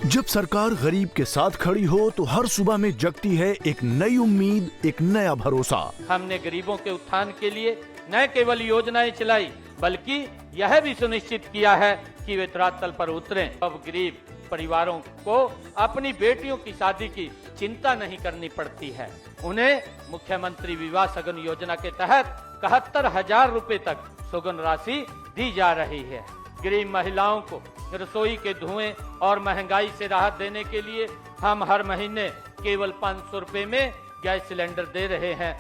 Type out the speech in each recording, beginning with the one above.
जब सरकार गरीब के साथ खड़ी हो तो हर सुबह में जगती है एक नई उम्मीद, एक नया भरोसा। हमने गरीबों के उत्थान के लिए न केवल योजनाएं चलाई, बल्कि यह भी सुनिश्चित किया है कि वे धरातल पर उतरें। अब गरीब परिवारों को अपनी बेटियों की शादी की चिंता नहीं करनी पड़ती है। उन्हें मुख्यमंत्री विवाह सगन योजना के तहत 71,000 रुपए तक सुगन राशि दी जा रही है। गरीब महिलाओं को रसोई के धुएं और महंगाई से राहत देने के लिए हम हर महीने केवल 500 रुपए में गैस सिलेंडर दे रहे हैं।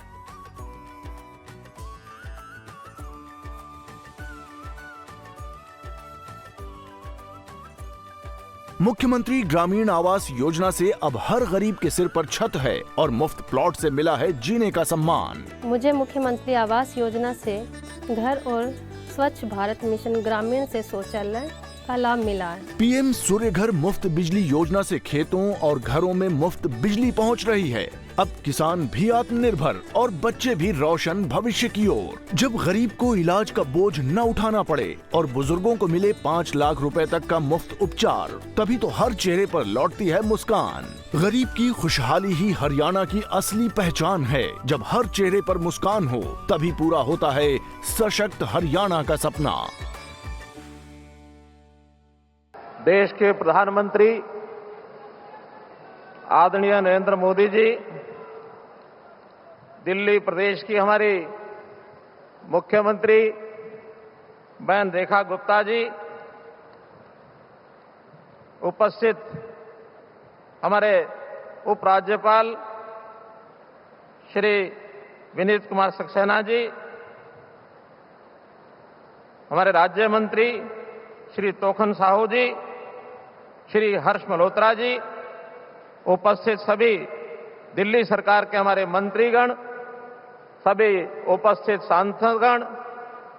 मुख्यमंत्री ग्रामीण आवास योजना से अब हर गरीब के सिर पर छत है और मुफ्त प्लॉट से मिला है जीने का सम्मान। मुझे मुख्यमंत्री आवास योजना से घर और स्वच्छ भारत मिशन ग्रामीण से शौचालय का लाभ मिला है। पीएम सूर्य घर मुफ्त बिजली योजना से खेतों और घरों में मुफ्त बिजली पहुंच रही है। अब किसान भी आत्मनिर्भर और बच्चे भी रोशन भविष्य की ओर। जब गरीब को इलाज का बोझ न उठाना पड़े और बुजुर्गों को मिले 5 लाख रुपए तक का मुफ्त उपचार, तभी तो हर चेहरे पर लौटती है मुस्कान। गरीब की खुशहाली ही हरियाणा की असली पहचान है। जब हर चेहरे पर मुस्कान हो, तभी पूरा होता है सशक्त हरियाणा का सपना। देश के प्रधानमंत्री आदरणीय नरेंद्र मोदी जी, दिल्ली प्रदेश की हमारी मुख्यमंत्री बहन रेखा गुप्ता जी, उपस्थित हमारे उपराज्यपाल श्री विनीत कुमार सक्सेना जी, हमारे राज्य मंत्री श्री तोखन साहू जी, श्री हर्ष मल्होत्रा जी, उपस्थित सभी दिल्ली सरकार के हमारे मंत्रीगण, सभी उपस्थित सांसदगण,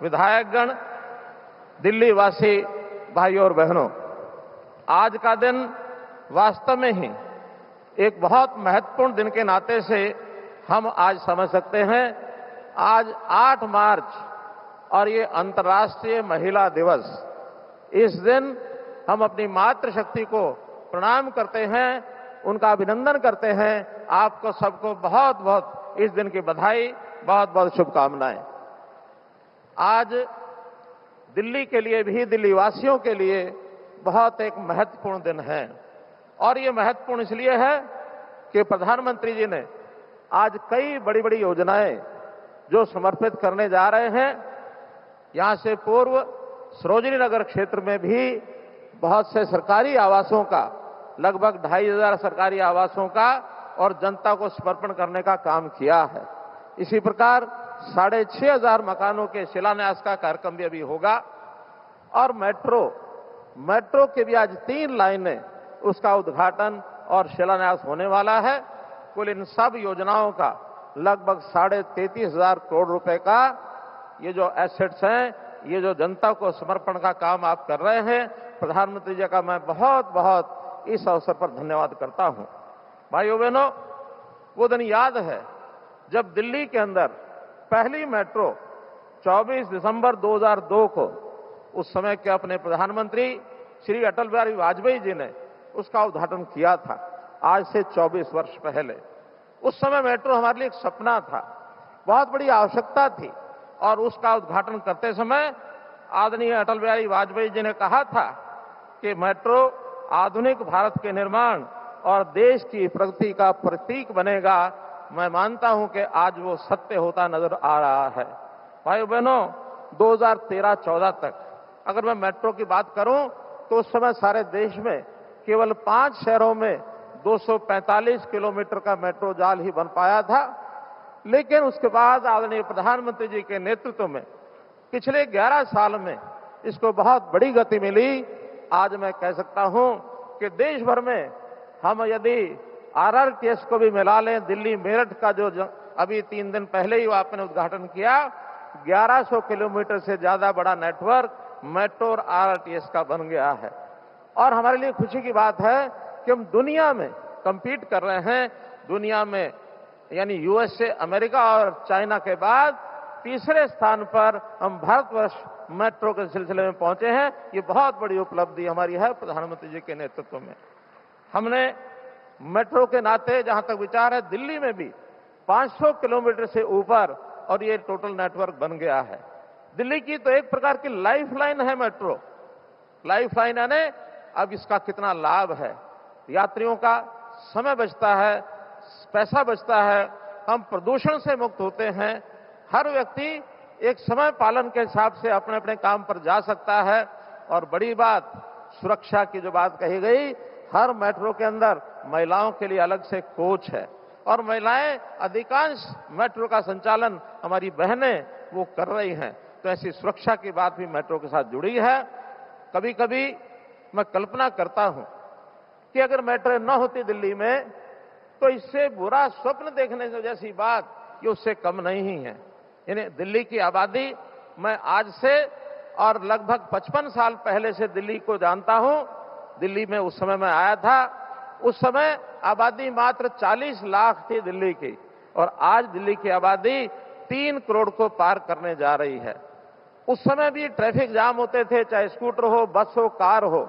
विधायकगण, दिल्ली वासी भाइयों और बहनों, आज का दिन वास्तव में ही एक बहुत महत्वपूर्ण दिन के नाते से हम आज समझ सकते हैं। आज 8 मार्च और ये अंतर्राष्ट्रीय महिला दिवस। इस दिन हम अपनी मातृशक्ति को प्रणाम करते हैं, उनका अभिनंदन करते हैं। आपको सबको बहुत बहुत इस दिन की बधाई, बहुत बहुत शुभकामनाएं। आज दिल्ली के लिए भी, दिल्ली वासियों के लिए बहुत एक महत्वपूर्ण दिन है। और ये महत्वपूर्ण इसलिए है कि प्रधानमंत्री जी ने आज कई बड़ी बड़ी योजनाएं जो समर्पित करने जा रहे हैं। यहां से पूर्व सरोजिनी नगर क्षेत्र में भी बहुत से सरकारी आवासों का, लगभग 2,500 सरकारी आवासों का और जनता को समर्पण करने का काम किया है। इसी प्रकार 6,500 मकानों के शिलान्यास का कार्यक्रम भी अभी होगा। और मेट्रो के भी आज 3 लाइनें, उसका उद्घाटन और शिलान्यास होने वाला है। कुल इन सब योजनाओं का लगभग 33,500 करोड़ रुपए का ये जो एसेट्स हैं, ये जो जनता को समर्पण का काम आप कर रहे हैं, प्रधानमंत्री जी का मैं बहुत बहुत इस अवसर पर धन्यवाद करता हूं। भाइयों बहनों, वो दिन याद है जब दिल्ली के अंदर पहली मेट्रो 24 दिसंबर 2002 को उस समय के अपने प्रधानमंत्री श्री अटल बिहारी वाजपेयी जी ने उसका उद्घाटन किया था, आज से 24 वर्ष पहले। उस समय मेट्रो हमारे लिए एक सपना था, बहुत बड़ी आवश्यकता थी। और उसका उद्घाटन करते समय आदरणीय अटल बिहारी वाजपेयी जी ने कहा था कि मेट्रो आधुनिक भारत के निर्माण और देश की प्रगति का प्रतीक बनेगा। मैं मानता हूं कि आज वो सत्य होता नजर आ रहा है। भाइयों बहनों, 2013-14 तक अगर मैं मेट्रो की बात करूं तो उस समय सारे देश में केवल 5 शहरों में 245 किलोमीटर का मेट्रो जाल ही बन पाया था। लेकिन उसके बाद आदरणीय प्रधानमंत्री जी के नेतृत्व में पिछले 11 साल में इसको बहुत बड़ी गति मिली। आज मैं कह सकता हूं कि देश भर में हम यदि आरआरटीएस को भी मिला लें, दिल्ली मेरठ का जो अभी 3 दिन पहले ही आपने उद्घाटन किया, 1100 किलोमीटर से ज्यादा बड़ा नेटवर्क मेट्रो और आरआरटीएस का बन गया है। और हमारे लिए खुशी की बात है कि हम दुनिया में compete कर रहे हैं। दुनिया में यानी यूएसए, अमेरिका और चाइना के बाद तीसरे स्थान पर हम भारतवर्ष मेट्रो के सिलसिले में पहुंचे हैं। ये बहुत बड़ी उपलब्धि हमारी है प्रधानमंत्री जी के नेतृत्व में। हमने मेट्रो के नाते जहां तक विचार है, दिल्ली में भी 500 किलोमीटर से ऊपर और ये टोटल नेटवर्क बन गया है। दिल्ली की तो एक प्रकार की लाइफलाइन है मेट्रो। लाइफलाइन यानी अब इसका कितना लाभ है, यात्रियों का समय बचता है, पैसा बचता है, हम प्रदूषण से मुक्त होते हैं, हर व्यक्ति एक समय पालन के हिसाब से अपने अपने काम पर जा सकता है। और बड़ी बात, सुरक्षा की जो बात कही गई, हर मेट्रो के अंदर महिलाओं के लिए अलग से कोच है और महिलाएं अधिकांश मेट्रो का संचालन हमारी बहनें वो कर रही हैं। तो ऐसी सुरक्षा की बात भी मेट्रो के साथ जुड़ी है। कभी कभी मैं कल्पना करता हूं कि अगर मेट्रो न होती दिल्ली में तो इससे बुरा स्वप्न देखने जैसी बात ये उससे कम नहीं है। यानी दिल्ली की आबादी, मैं आज से और लगभग 55 साल पहले से दिल्ली को जानता हूं। दिल्ली में उस समय मैं आया था, उस समय आबादी मात्र 40 लाख थी दिल्ली की, और आज दिल्ली की आबादी 3 करोड़ को पार करने जा रही है। उस समय भी ट्रैफिक जाम होते थे, चाहे स्कूटर हो, बस हो, कार हो,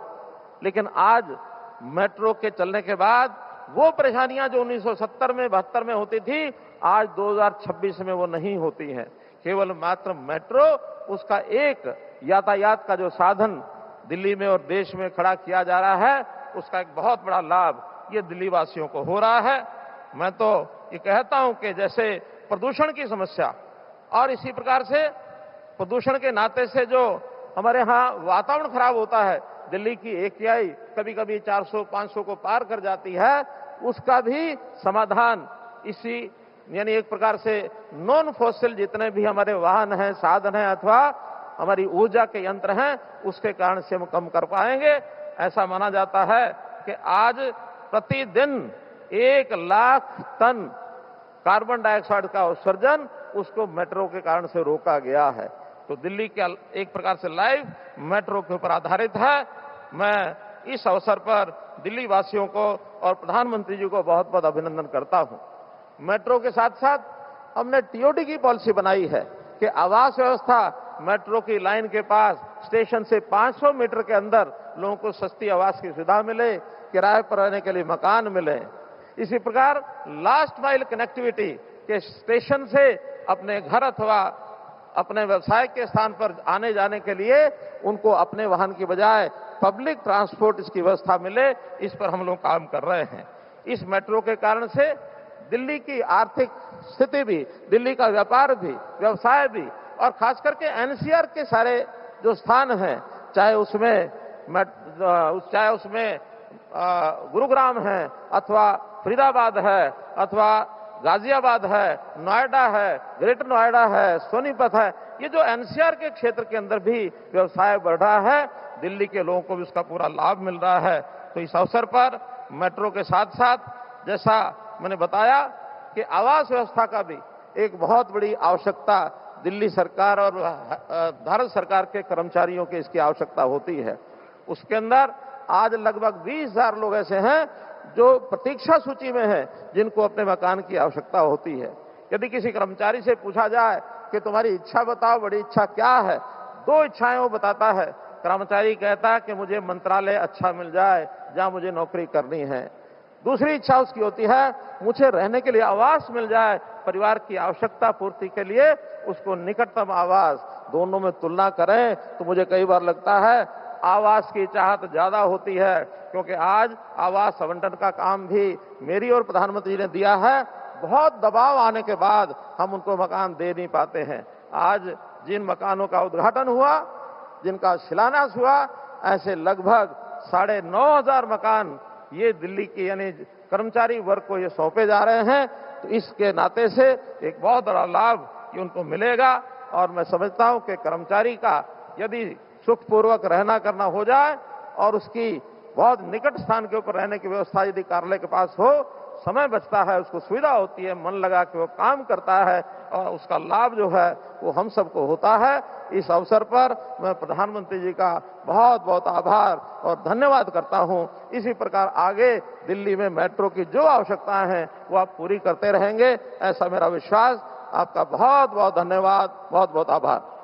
लेकिन आज मेट्रो के चलने के बाद वो परेशानियां जो 1970 में 72 में होती थी, आज 2026 में वो नहीं होती हैं। केवल मात्र मेट्रो उसका एक यातायात का जो साधन दिल्ली में और देश में खड़ा किया जा रहा है, उसका एक बहुत बड़ा लाभ ये दिल्ली वासियों को हो रहा है। मैं तो ये कहता हूं कि जैसे प्रदूषण की समस्या, और इसी प्रकार से प्रदूषण के नाते से जो हमारे यहाँ वातावरण खराब होता है, दिल्ली की AQI कभी कभी 400-500 को पार कर जाती है, उसका भी समाधान इसी यानी एक प्रकार से नॉन फॉसिल जितने भी हमारे वाहन हैं, साधन हैं अथवा हमारी ऊर्जा के यंत्र हैं, उसके कारण से हम कम कर पाएंगे। ऐसा माना जाता है कि आज प्रतिदिन 1 लाख टन कार्बन डाइऑक्साइड का उत्सर्जन उसको मेट्रो के कारण से रोका गया है। तो दिल्ली का एक प्रकार से लाइफ मेट्रो के ऊपर आधारित है। मैं इस अवसर पर दिल्ली वासियों को और प्रधानमंत्री जी को बहुत बहुत अभिनंदन करता हूं। मेट्रो के साथ साथ हमने TOD की पॉलिसी बनाई है कि आवास व्यवस्था मेट्रो की लाइन के पास स्टेशन से 500 मीटर के अंदर लोगों को सस्ती आवास की सुविधा मिले, किराए पर रहने के लिए मकान मिले। इसी प्रकार लास्ट माइल कनेक्टिविटी के स्टेशन से अपने घर अथवा अपने व्यवसाय के स्थान पर आने जाने के लिए उनको अपने वाहन की बजाय पब्लिक ट्रांसपोर्ट इसकी व्यवस्था मिले, इस पर हम लोग काम कर रहे हैं। इस मेट्रो के कारण से दिल्ली की आर्थिक स्थिति भी, दिल्ली का व्यापार भी, व्यवसाय भी, और खास करके NCR के सारे जो स्थान हैं, चाहे उसमें गुरुग्राम है अथवा फरीदाबाद है अथवा गाजियाबाद है, नोएडा है, ग्रेटर नोएडा है, सोनीपत है, ये जो NCR के क्षेत्र के अंदर भी व्यवसाय बढ़ रहा है, दिल्ली के लोगों को भी उसका पूरा लाभ मिल रहा है। तो इस अवसर पर मेट्रो के साथ साथ जैसा मैंने बताया कि आवास व्यवस्था का भी एक बहुत बड़ी आवश्यकता दिल्ली सरकार और भारत सरकार के कर्मचारियों की इसकी आवश्यकता होती है। उसके अंदर आज लगभग 20,000 लोग ऐसे हैं जो प्रतीक्षा सूची में हैं, जिनको अपने मकान की आवश्यकता होती है। यदि किसी कर्मचारी से पूछा जाए कि तुम्हारी इच्छा बताओ, बड़ी इच्छा क्या है, 2 इच्छाएं वो बताता है। कर्मचारी कहता है कि मुझे मंत्रालय अच्छा मिल जाए जहां मुझे नौकरी करनी है। दूसरी इच्छा उसकी होती है मुझे रहने के लिए आवास मिल जाए, परिवार की आवश्यकता पूर्ति के लिए उसको निकटतम आवास। दोनों में तुलना करें तो मुझे कई बार लगता है आवास की चाहत ज्यादा होती है, क्योंकि आज आवास आवंटन का काम भी मेरी और प्रधानमंत्री जी ने दिया है। बहुत दबाव आने के बाद हम उनको मकान दे नहीं पाते हैं। आज जिन मकानों का उद्घाटन हुआ, जिनका शिलान्यास हुआ, ऐसे लगभग 9,500 मकान ये दिल्ली के यानी कर्मचारी वर्ग को ये सौंपे जा रहे हैं। तो इसके नाते से एक बहुत बड़ा लाभ ये उनको मिलेगा। और मैं समझता हूं कि कर्मचारी का यदि सुखपूर्वक रहना करना हो जाए और उसकी बहुत निकट स्थान के ऊपर रहने की व्यवस्था यदि कार्यालय के पास हो, समय बचता है, उसको सुविधा होती है, मन लगा के वो काम करता है और उसका लाभ जो है वो हम सबको होता है। इस अवसर पर मैं प्रधानमंत्री जी का बहुत बहुत आभार और धन्यवाद करता हूं। इसी प्रकार आगे दिल्ली में मेट्रो की जो आवश्यकताएं हैं वो आप पूरी करते रहेंगे, ऐसा मेरा विश्वास। आपका बहुत बहुत धन्यवाद, बहुत बहुत आभार।